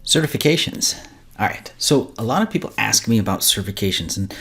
Certifications. All right. So a lot of people ask me about certifications, and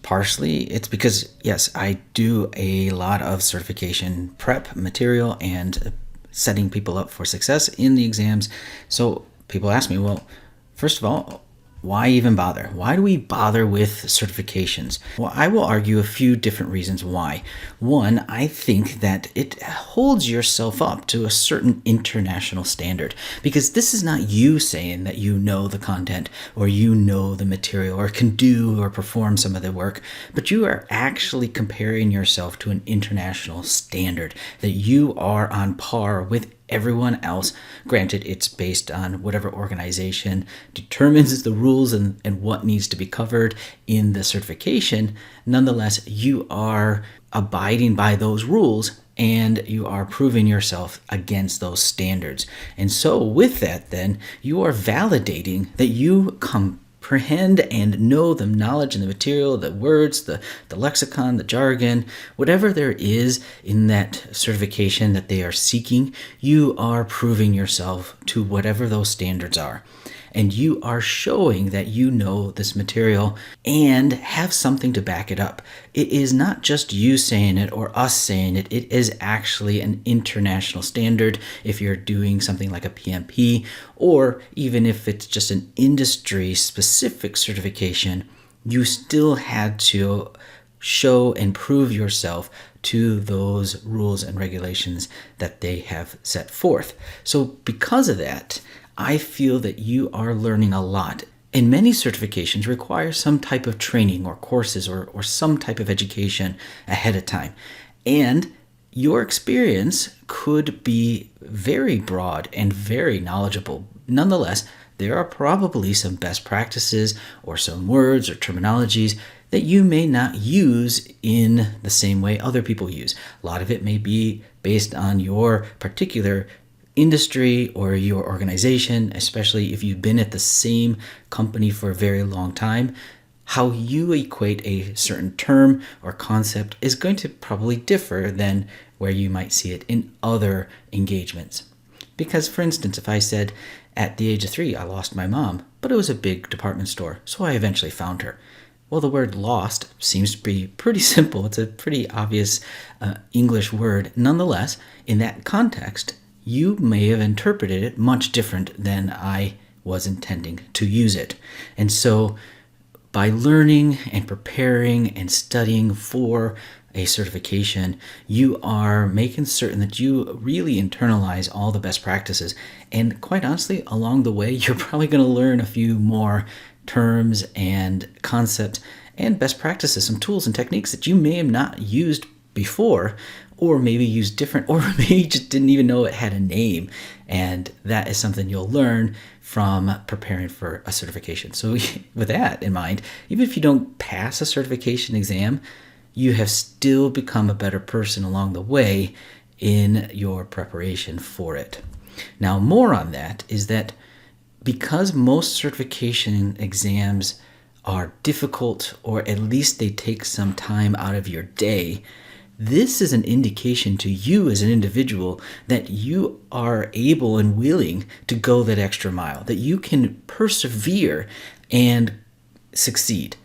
partially it's because, yes, I do a lot of certification prep material and setting people up for success in the exams. So people ask me, well, first of all, why even bother? Why do we bother with certifications? Well, I will argue a few different reasons why. One, I think that it holds yourself up to a certain international standard, because this is not you saying that you know the content or you know the material or can do or perform some of the work, but you are actually comparing yourself to an international standard, that you are on par with everyone else. Granted, it's based on whatever organization determines the rules and what needs to be covered in the certification. Nonetheless, you are abiding by those rules and you are proving yourself against those standards. And so with that, then you are validating that you comprehend and know the knowledge and the material, the words, the lexicon, the jargon, whatever there is in that certification that they are seeking. You are proving yourself to whatever those standards are. And you are showing that you know this material and have something to back it up. It is not just you saying it or us saying it. It is actually an international standard if you're doing something like a PMP, or even if it's just an industry-specific certification, you still had to show and prove yourself to those rules and regulations that they have set forth. So because of that, I feel that you are learning a lot. And many certifications require some type of training or courses or some type of education ahead of time. And your experience could be very broad and very knowledgeable. Nonetheless, there are probably some best practices or some words or terminologies that you may not use in the same way other people use. A lot of it may be based on your particular industry or your organization, especially if you've been at the same company for a very long time. How you equate a certain term or concept is going to probably differ than where you might see it in other engagements. Because, for instance, if I said, at the age of 3, I lost my mom, but it was a big department store, so I eventually found her. Well, the word lost seems to be pretty simple. It's a pretty obvious English word. Nonetheless, in that context, you may have interpreted it much different than I was intending to use it. And so by learning and preparing and studying for a certification, you are making certain that you really internalize all the best practices. And quite honestly, along the way, you're probably going to learn a few more terms and concepts and best practices, some tools and techniques that you may have not used before, or maybe used different, or maybe you just didn't even know it had a name. And that is something you'll learn from preparing for a certification. So with that in mind, even if you don't pass a certification exam, you have still become a better person along the way in your preparation for it. Now, more on that is that because most certification exams are difficult, or at least they take some time out of your day, this is an indication to you as an individual that you are able and willing to go that extra mile, that you can persevere and succeed,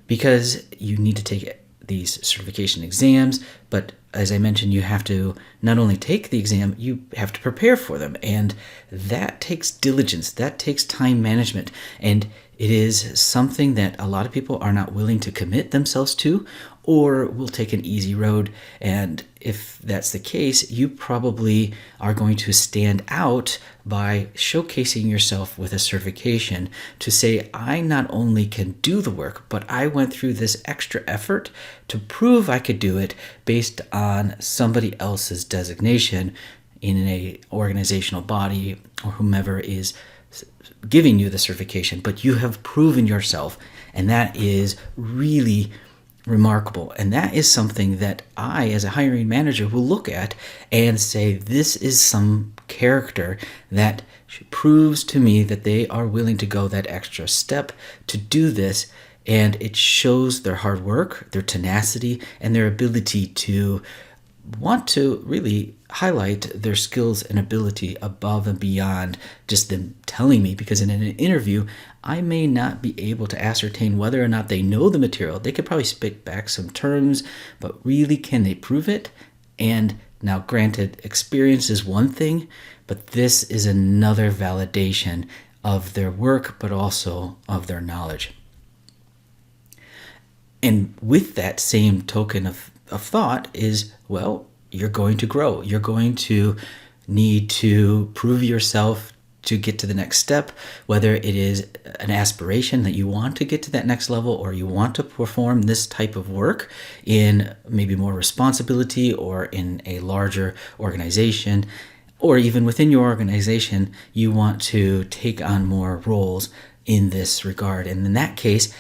because you need to take these certification exams. But as I mentioned, you have to not only take the exam, you have to prepare for them. And that takes diligence, that takes time management. And it is something that a lot of people are not willing to commit themselves to, or will take an easy road. And if that's the case, you probably are going to stand out by showcasing yourself with a certification to say, I not only can do the work, but I went through this extra effort to prove I could do it based on somebody else's designation in an organizational body or whomever is giving you the certification. But you have proven yourself, and that is really remarkable. And that is something that I, as a hiring manager, will look at and say, this is some character that proves to me that they are willing to go that extra step to do this. And it shows their hard work, their tenacity, and their ability to want to really highlight their skills and ability above and beyond just them telling me, because in an interview, I may not be able to ascertain whether or not they know the material. They could probably spit back some terms, but really, can they prove it? And now, granted, experience is one thing, but this is another validation of their work, but also of their knowledge. And with that same token of thought is, well, you're going to grow. You're going to need to prove yourself to get to the next step, whether it is an aspiration that you want to get to that next level, or you want to perform this type of work in maybe more responsibility or in a larger organization, or even within your organization, you want to take on more roles in this regard. And in that case,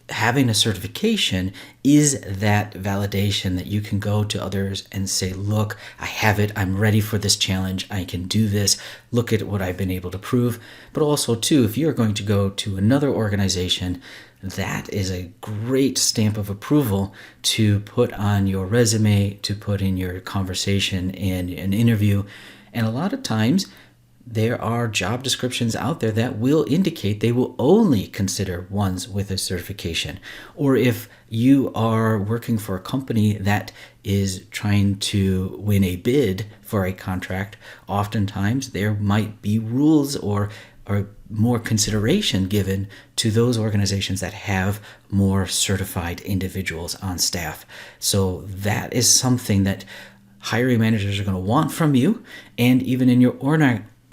having a certification is that validation that you can go to others and say, look, I have it. I'm ready for this challenge. I can do this. Look at what I've been able to prove. But also, too, if you're going to go to another organization, that is a great stamp of approval to put on your resume, to put in your conversation in an interview. And a lot of times, there are job descriptions out there that will indicate they will only consider ones with a certification. Or if you are working for a company that is trying to win a bid for a contract, oftentimes there might be rules or more consideration given to those organizations that have more certified individuals on staff. So that is something that hiring managers are going to want from you, and even in your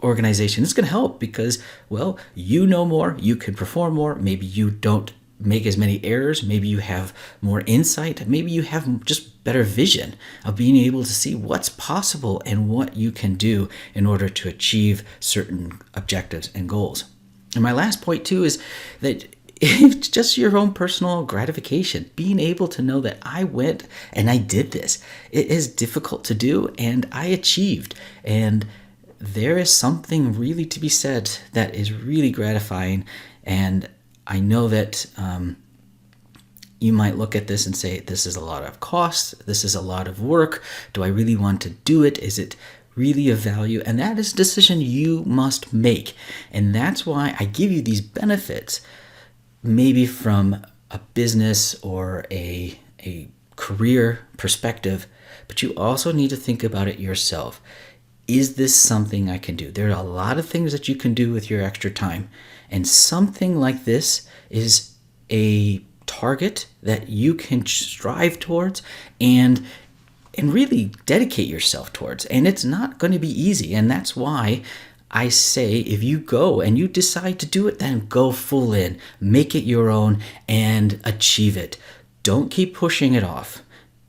organization, it's going to help because, well, you know more, you can perform more, maybe you don't make as many errors, maybe you have more insight, maybe you have just better vision of being able to see what's possible and what you can do in order to achieve certain objectives and goals. And my last point too is that it's just your own personal gratification, being able to know that I went and I did this. It is difficult to do and I achieved. And there is something really to be said that is really gratifying. And I know that you might look at this and say, this is a lot of cost, this is a lot of work. Do I really want to do it? Is it really of value? And that is a decision you must make. And that's why I give you these benefits, maybe from a business or a career perspective, but you also need to think about it yourself. Is this something I can do? There are a lot of things that you can do with your extra time. And something like this is a target that you can strive towards and really dedicate yourself towards. And it's not going to be easy. And that's why I say, if you go and you decide to do it, then go full in, make it your own and achieve it. Don't keep pushing it off.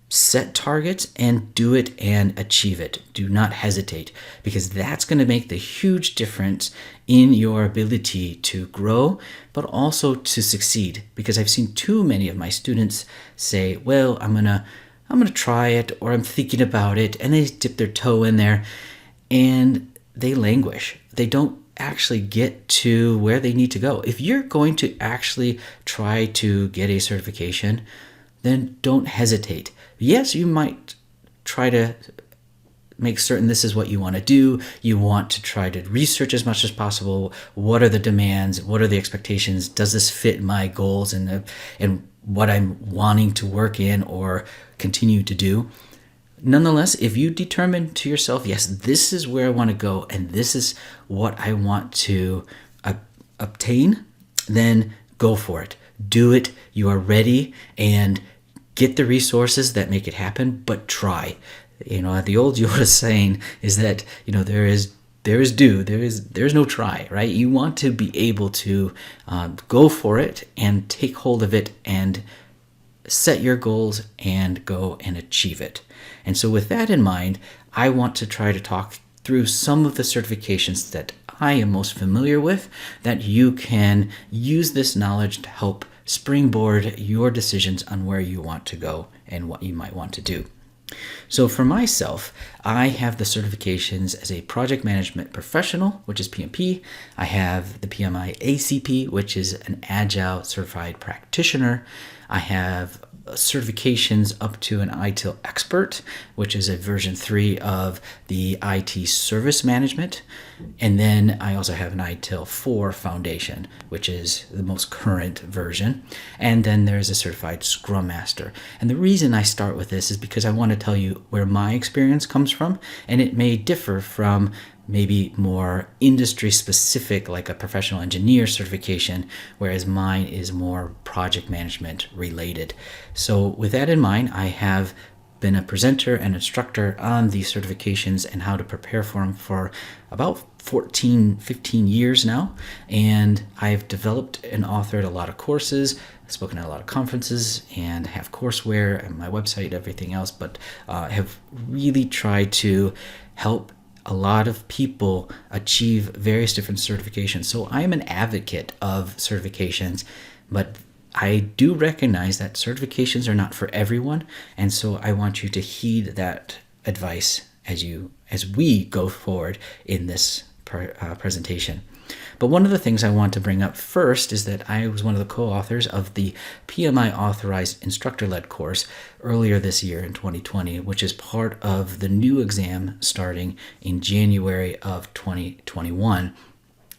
Set targets and do it and achieve it. Do not hesitate, because that's going to make the huge difference in your ability to grow, but also to succeed. Because I've seen too many of my students say, well, I'm going to try it, or I'm thinking about it, and they dip their toe in there and they languish. They don't actually get to where they need to go. If you're going to actually try to get a certification, then don't hesitate. Yes, you might try to make certain this is what you want to do. You want to try to research as much as possible. What are the demands? What are the expectations? Does this fit my goals and what I'm wanting to work in or continue to do? Nonetheless, if you determine to yourself, yes, this is where I want to go and this is what I want to obtain, then go for it. Do it. You are ready, and get the resources that make it happen, but try. The old Yoda saying is that, there's no try, right? You want to be able to go for it and take hold of it and set your goals and go and achieve it. And so with that in mind, I want to try to talk through some of the certifications that I am most familiar with, that you can use this knowledge to help springboard your decisions on where you want to go and what you might want to do. So for myself, I have the certifications as a project management professional, which is PMP. I have the PMI-ACP, which is an Agile certified practitioner. I have certifications up to an ITIL expert, which is a version 3 of the IT service management. And then I also have an ITIL 4 foundation, which is the most current version. And then there's a certified Scrum Master. And the reason I start with this is because I want to tell you where my experience comes from, and it may differ from maybe more industry specific, like a professional engineer certification, whereas mine is more project management related. So with that in mind, I have been a presenter and instructor on these certifications and how to prepare for them for about 15 years now. And I've developed and authored a lot of courses, spoken at a lot of conferences, and have courseware and my website, everything else, but have really tried to help a lot of people achieve various different certifications. So I'm an advocate of certifications, but I do recognize that certifications are not for everyone, and so I want you to heed that advice as we go forward in this presentation. But one of the things I want to bring up first is that I was one of the co-authors of the PMI authorized instructor-led course earlier this year in 2020, which is part of the new exam starting in January of 2021.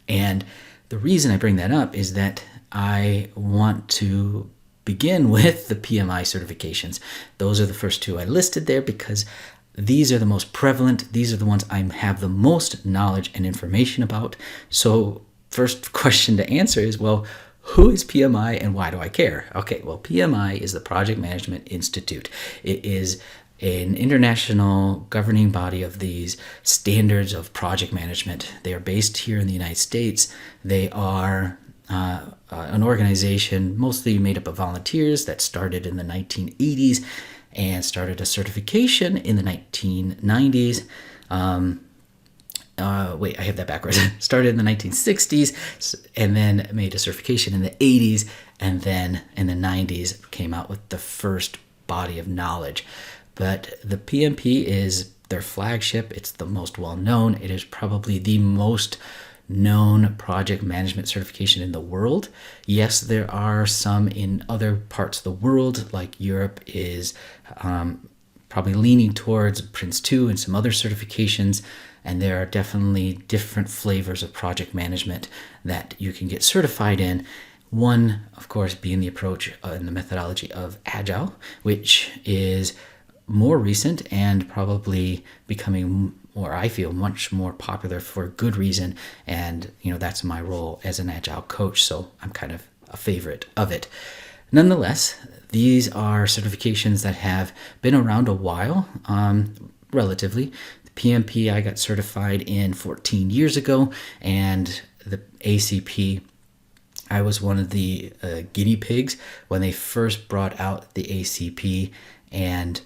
And the reason I bring that up is that I want to begin with the PMI certifications. Those are the first two I listed there because these are the most prevalent. These are the ones I have the most knowledge and information about. So first question to answer is, well, who is PMI and why do I care? Okay, well, PMI is the Project Management Institute. It is an international governing body of these standards of project management. They are based here in the United States. They are an organization mostly made up of volunteers that started in the 1980s and started a certification in the 1990s. Wait, I have that backwards. Started in the 1960s and then made a certification in the 80s, and then in the 90s came out with the first body of knowledge. But the PMP is their flagship. It's the most well-known. It is probably the most known project management certification in the world. Yes, there are some in other parts of the world, like Europe is probably leaning towards Prince 2 and some other certifications, and there are definitely different flavors of project management that you can get certified in. One, of course, being the approach and the methodology of Agile, which is more recent and probably becoming, or I feel, much more popular for good reason. And, that's my role as an Agile coach, so I'm kind of a favorite of it. Nonetheless, these are certifications that have been around a while, relatively. The PMP I got certified in 14 years ago, and the ACP, I was one of the guinea pigs when they first brought out the ACP, and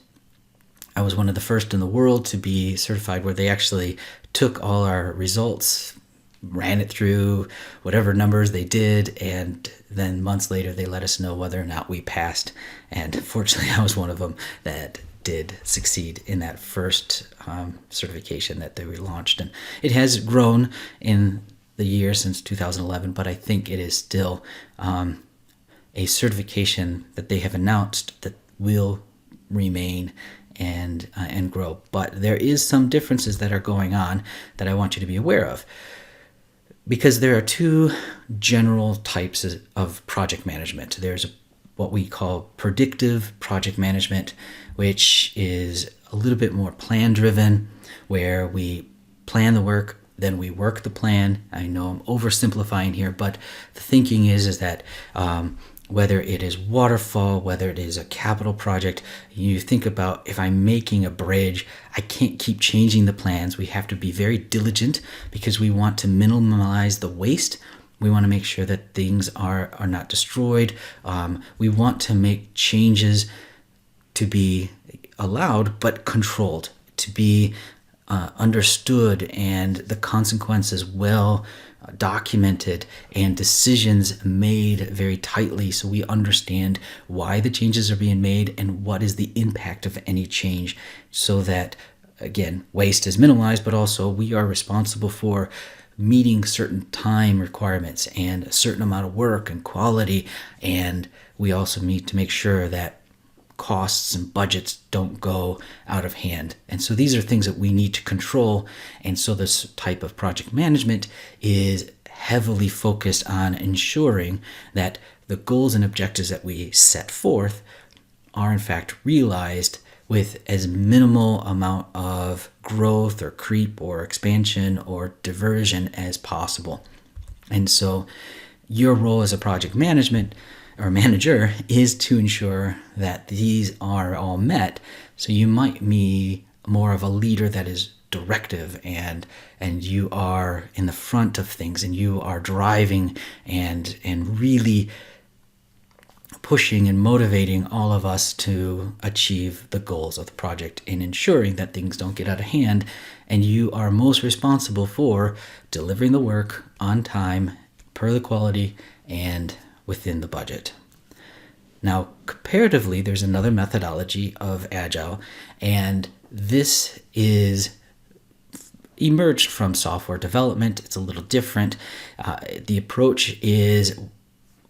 I was one of the first in the world to be certified, where they actually took all our results, ran it through whatever numbers they did, and then months later they let us know whether or not we passed. And fortunately, I was one of them that did succeed in that first certification that they relaunched. And it has grown in the year since 2011, but I think it is still a certification that they have announced that will remain and grow. But there is some differences that are going on that I want you to be aware of, because there are two general types of project management. There's what we call predictive project management, which is a little bit more plan driven, where we plan the work, then we work the plan. I know I'm oversimplifying here, but the thinking is that whether it is waterfall, whether it is a capital project, you think about, if I'm making a bridge, I can't keep changing the plans. We have to be very diligent because we want to minimize the waste. We want to make sure that things are not destroyed. We want to make changes to be allowed but controlled, to be understood, and the consequences well documented, and decisions made very tightly, so we understand why the changes are being made and what is the impact of any change, so that, again, waste is minimized, but also we are responsible for meeting certain time requirements and a certain amount of work and quality. And we also need to make sure that costs and budgets don't go out of hand. And so these are things that we need to control. And so this type of project management is heavily focused on ensuring that the goals and objectives that we set forth are in fact realized with as minimal amount of growth or creep or expansion or diversion as possible. And so your role as a project management or manager is to ensure that these are all met. So you might be more of a leader that is directive, and you are in the front of things, and you are driving and really pushing and motivating all of us to achieve the goals of the project and ensuring that things don't get out of hand. And you are most responsible for delivering the work on time, per the quality, and within the budget. Now, comparatively, there's another methodology of Agile, and this is emerged from software development. It's a little different. The approach is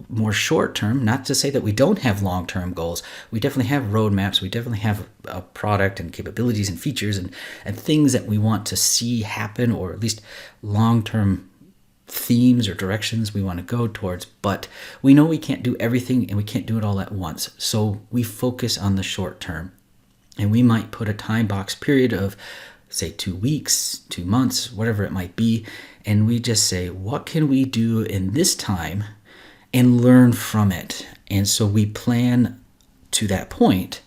more short-term, not to say that we don't have long-term goals. We definitely have roadmaps. We definitely have a product and capabilities and features and things that we want to see happen, or at least long-term themes or directions we want to go towards. But we know we can't do everything and we can't do it all at once. So we focus on the short term. And we might put a time box period of, say, 2 weeks, 2 months, whatever it might be. And we just say, what can we do in this time and learn from it? And so we plan to that point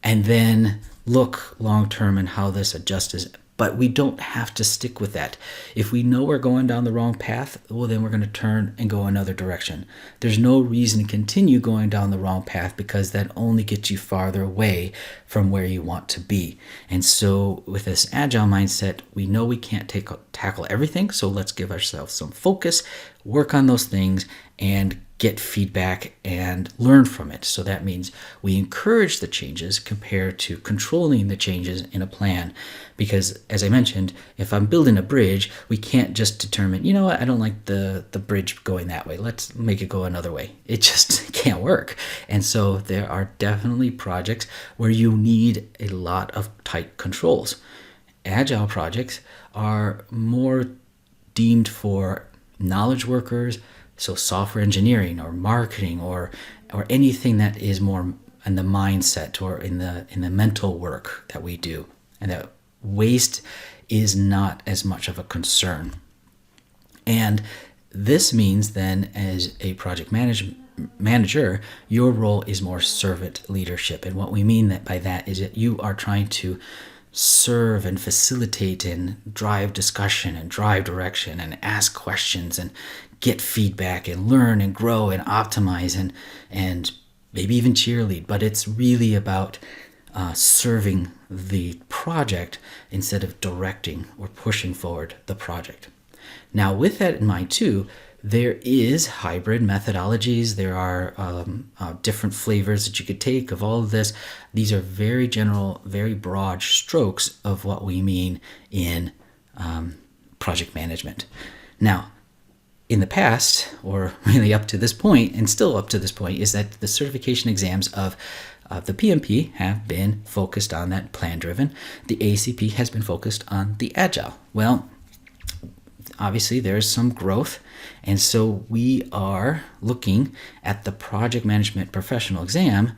and then look long term and how this adjusts. But we don't have to stick with that. If we know we're going down the wrong path, well, then we're going to turn and go another direction. There's no reason to continue going down the wrong path, because that only gets you farther away from where you want to be. And so with this Agile mindset, we know we can't tackle everything. So let's give ourselves some focus, work on those things, and get feedback and learn from it. So that means we encourage the changes compared to controlling the changes in a plan. Because as I mentioned, if I'm building a bridge, we can't just determine, you know what, I don't like the bridge going that way. Let's make it go another way. It just can't work. And so there are definitely projects where you need a lot of tight controls. Agile projects are more deemed for knowledge workers, so software engineering or marketing or anything that is more in the mindset or in the mental work that we do, and that waste is not as much of a concern. And this means then, as a project manager, your role is more servant leadership. And what we mean by that is that you are trying to serve and facilitate and drive discussion and drive direction and ask questions and get feedback and learn and grow and optimize and maybe even cheerlead. But it's really about serving the project instead of directing or pushing forward the project. Now, with that in mind too, there is hybrid methodologies. There are different flavors that you could take of all of this. These are very general, very broad strokes of what we mean in project management. Now, in the past, or really up to this point, and still up to this point, is that the certification exams of the PMP have been focused on that plan-driven. The ACP has been focused on the Agile. Well, obviously there's some growth, and so we are looking at the project management professional exam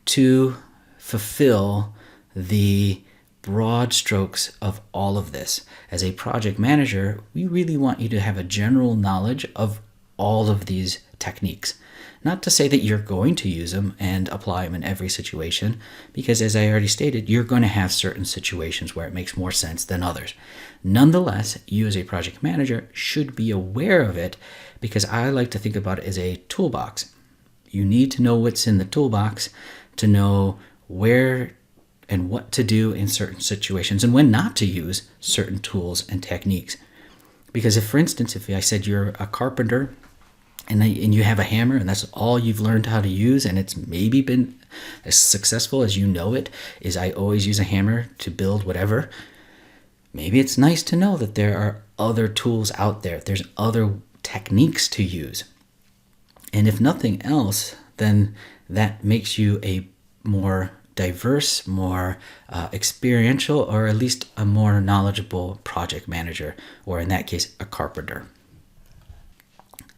to fulfill the broad strokes of all of this. As a project manager, we really want you to have a general knowledge of all of these techniques. Not to say that you're going to use them and apply them in every situation, because as I already stated, you're going to have certain situations where it makes more sense than others. Nonetheless, you as a project manager should be aware of it, because I like to think about it as a toolbox. You need to know what's in the toolbox to know where and what to do in certain situations and when not to use certain tools and techniques. Because if, for instance, if I said you're a carpenter and you have a hammer and that's all you've learned how to use, and it's maybe been as successful as you know it, is I always use a hammer to build whatever, maybe it's nice to know that there are other tools out there. There's other techniques to use. And if nothing else, then that makes you a more diverse, more experiential, or at least a more knowledgeable project manager, or in that case, a carpenter.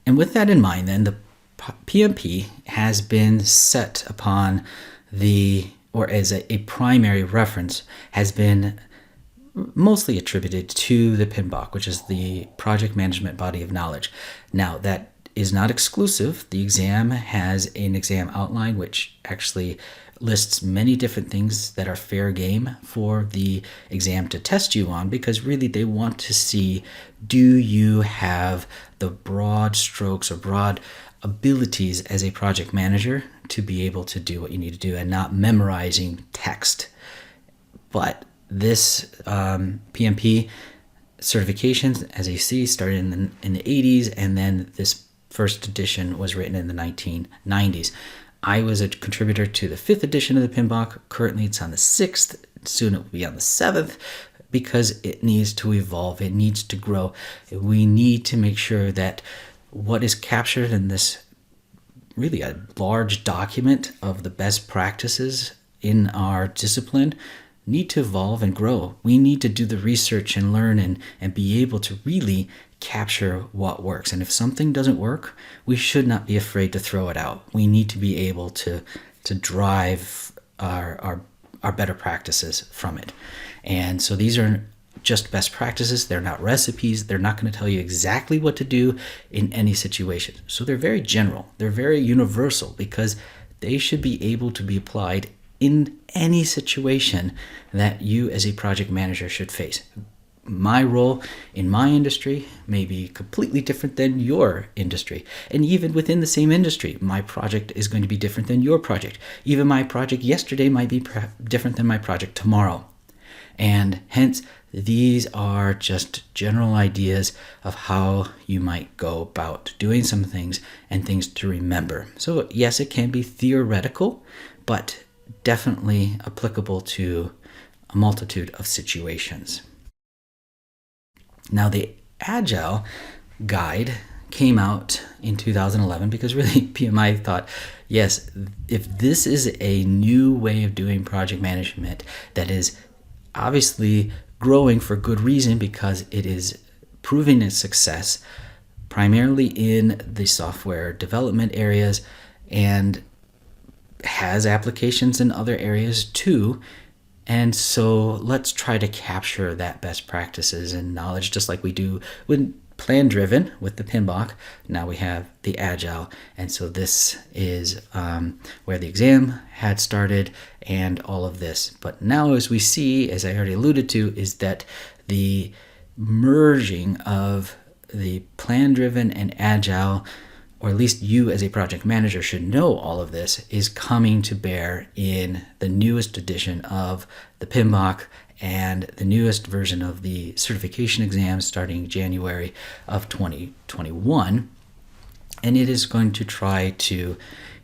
And with that in mind, then, the PMP has been set upon or as a primary reference, has been mostly attributed to the PMBOK, which is the Project Management Body of Knowledge. Now, that is not exclusive. The exam has an exam outline, which actually lists many different things that are fair game for the exam to test you on, because really they want to see, do you have the broad strokes or broad abilities as a project manager to be able to do what you need to do and not memorizing text. But this PMP certifications, as you see, started in the 80s, and then this first edition was written in the 1990s. I was a contributor to the 5th edition of the PMBOK. Currently, it's on the 6th. Soon it will be on the 7th, because it needs to evolve. It needs to grow. We need to make sure that what is captured in this really a large document of the best practices in our discipline need to evolve and grow. We need to do the research and learn and be able to really capture what works. And if something doesn't work, we should not be afraid to throw it out. We need to be able to drive our better practices from it. And so these are just best practices. They're not recipes. They're not going to tell you exactly what to do in any situation. So they're very general. They're very universal, because they should be able to be applied in any situation that you as a project manager should face. My role in my industry may be completely different than your industry. And even within the same industry, my project is going to be different than your project. Even my project yesterday might be different than my project tomorrow. And hence, these are just general ideas of how you might go about doing some things and things to remember. So yes, it can be theoretical, but definitely applicable to a multitude of situations. Now, the Agile guide came out in 2011 because really PMI thought, yes, if this is a new way of doing project management that is obviously growing for good reason, because it is proving its success primarily in the software development areas and has applications in other areas too. And so let's try to capture that best practices and knowledge, just like we do when plan driven with the PMBOK. Now we have the Agile. And so this is where the exam had started and all of this. But now, as we see, as I already alluded to, is that the merging of the plan driven and Agile, or at least you as a project manager should know all of this, is coming to bear in the newest edition of the PMBOK and the newest version of the certification exam starting January of 2021. And it is going to try to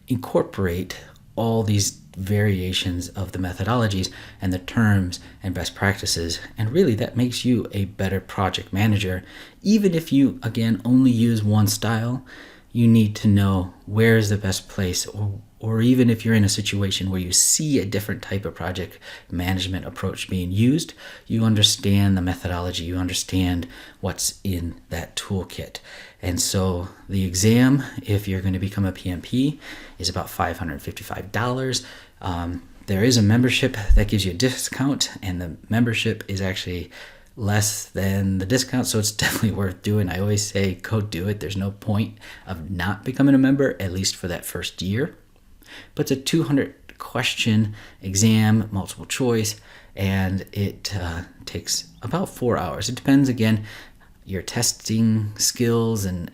incorporate all these variations of the methodologies and the terms and best practices. And really, that makes you a better project manager. Even if you, again, only use one style, you need to know where is the best place, or even if you're in a situation where you see a different type of project management approach being used, you understand the methodology, you understand what's in that toolkit. And so the exam, if you're going to become a PMP, is about $555. There is a membership that gives you a discount, and the membership is actually less than the discount, so it's definitely worth doing. I always say go do it. There's no point of not becoming a member, at least for that first year. But it's a 200 question exam, multiple choice, and it takes about 4 hours. It depends, again, your testing skills and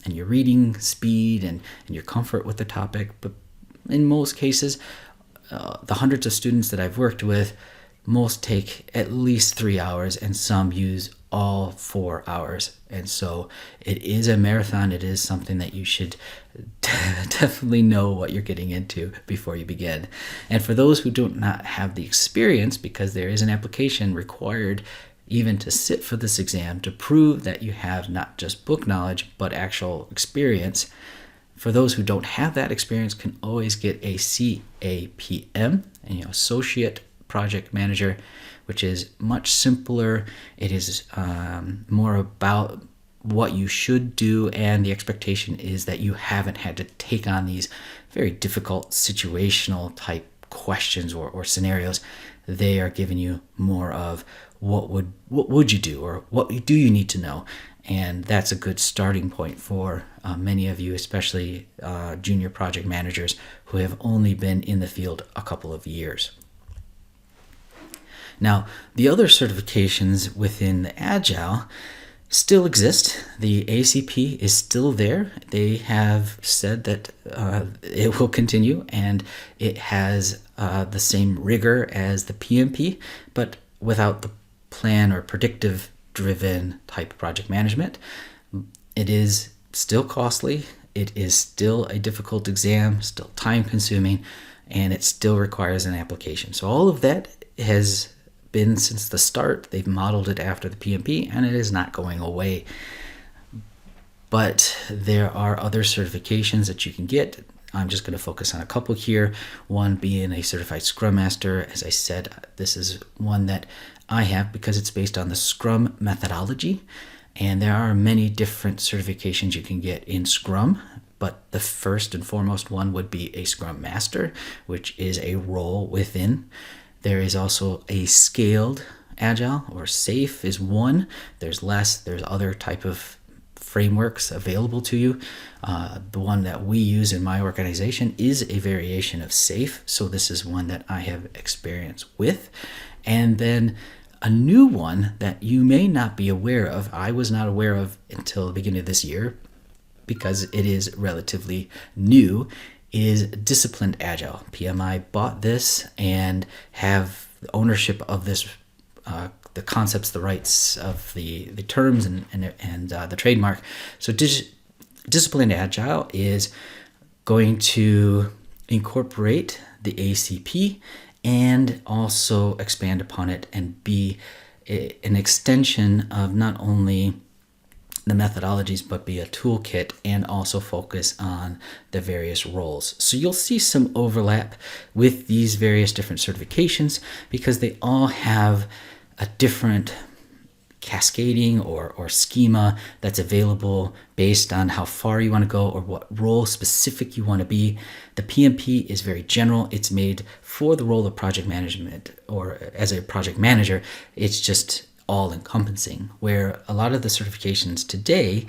your reading speed and your comfort with the topic. But in most cases, the hundreds of students that I've worked with, most take at least 3 hours, and some use all 4 hours. And so it is a marathon. It is something that you should definitely know what you're getting into before you begin. And for those who do not have the experience, because there is an application required even to sit for this exam to prove that you have not just book knowledge but actual experience, for those who don't have that experience, can always get a CAPM, Associate Project Manager, which is much simpler. It is more about what you should do, and the expectation is that you haven't had to take on these very difficult situational type questions or scenarios. They are giving you more of what would you do, or what do you need to know. And that's a good starting point for many of you, especially junior project managers who have only been in the field a couple of years. Now, the other certifications within the Agile still exist. The ACP is still there. They have said that it will continue, and it has the same rigor as the PMP, but without the plan or predictive driven type project management. It is still costly. It is still a difficult exam, still time consuming, and it still requires an application. So all of that has been since the start. They've modeled it after the PMP, and it is not going away. But there are other certifications that you can get. I'm just going to focus on a couple here. One being a Certified Scrum Master. As I said, this is one that I have because it's based on the Scrum methodology. And there are many different certifications you can get in Scrum, but the first and foremost one would be a Scrum Master, which is a role within. There is also a Scaled Agile, or SAFe is one. There's other type of frameworks available to you. The one that we use in my organization is a variation of SAFe, so this is one that I have experience with. And then a new one that you may not be aware of, I was not aware of until the beginning of this year because it is relatively new, is Disciplined Agile. PMI bought this and have ownership of this, the concepts, the rights of the terms and the trademark. So Disciplined Agile is going to incorporate the ACP and also expand upon it and be an extension of not only the methodologies, but be a toolkit and also focus on the various roles. So you'll see some overlap with these various different certifications because they all have a different cascading or schema that's available based on how far you want to go or what role specific you want to be. The PMP is very general. It's made for the role of project management, or as a project manager, it's just all-encompassing, where a lot of the certifications today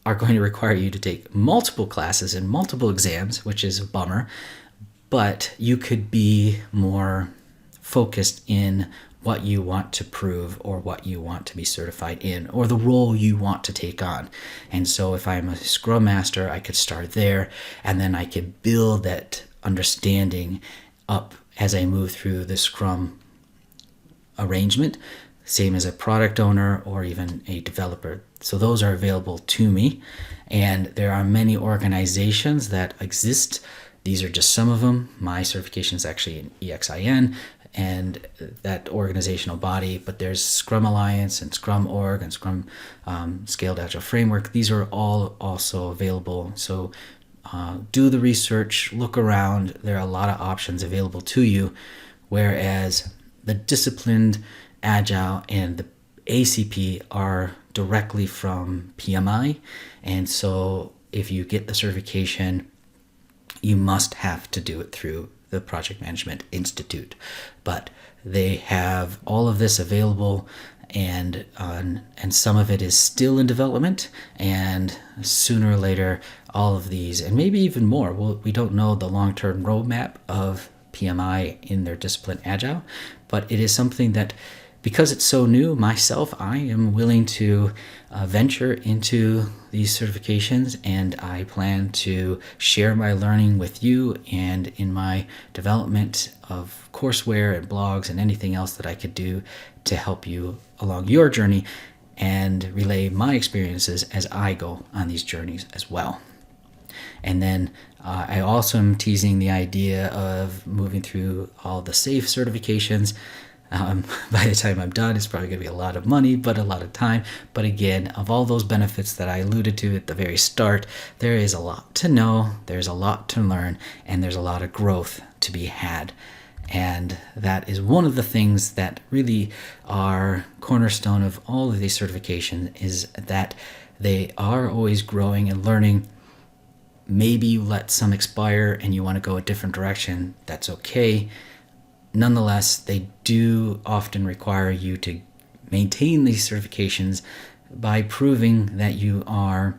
are going to require you to take multiple classes and multiple exams, which is a bummer, but you could be more focused in what you want to prove or what you want to be certified in or the role you want to take on. And so if I'm a Scrum Master, I could start there, and then I could build that understanding up as I move through the Scrum arrangement, same as a product owner or even a developer. So those are available to me, and there are many organizations that exist. These are just some of them. My certification is actually in EXIN and that organizational body, but there's Scrum Alliance and Scrum Org and Scrum Scaled Agile Framework. These are all also available. So do the research, look around. There are a lot of options available to you, whereas the Disciplined Agile and the ACP are directly from PMI, and so if you get the certification, you must have to do it through the Project Management Institute. But they have all of this available, and some of it is still in development, and sooner or later all of these, and maybe even more, we don't know the long-term roadmap of PMI in their Disciplined Agile, but it is something that, because it's so new, I am willing to venture into these certifications, and I plan to share my learning with you and in my development of courseware and blogs and anything else that I could do to help you along your journey and relay my experiences as I go on these journeys as well. And then I also am teasing the idea of moving through all the SAFe certifications. By the time I'm done, it's probably going to be a lot of money, but a lot of time. But again, of all those benefits that I alluded to at the very start, there is a lot to know, there's a lot to learn, and there's a lot of growth to be had. And that is one of the things that really are cornerstone of all of these certifications, is that they are always growing and learning. Maybe you let some expire and you want to go a different direction. That's okay. Nonetheless, they do often require you to maintain these certifications by proving that you are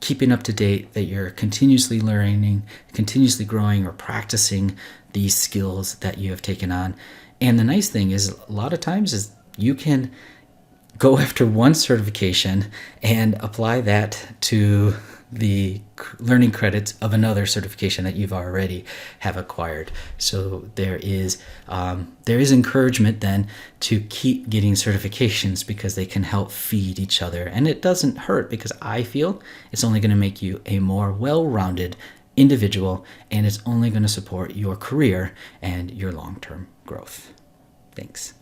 keeping up to date, that you're continuously learning, continuously growing, or practicing these skills that you have taken on. And the nice thing is, a lot of times, is you can go after one certification and apply that to the learning credits of another certification that you've already have acquired. So there is encouragement then to keep getting certifications, because they can help feed each other, and it doesn't hurt, because I feel it's only going to make you a more well-rounded individual, and it's only going to support your career and your long-term growth. Thanks.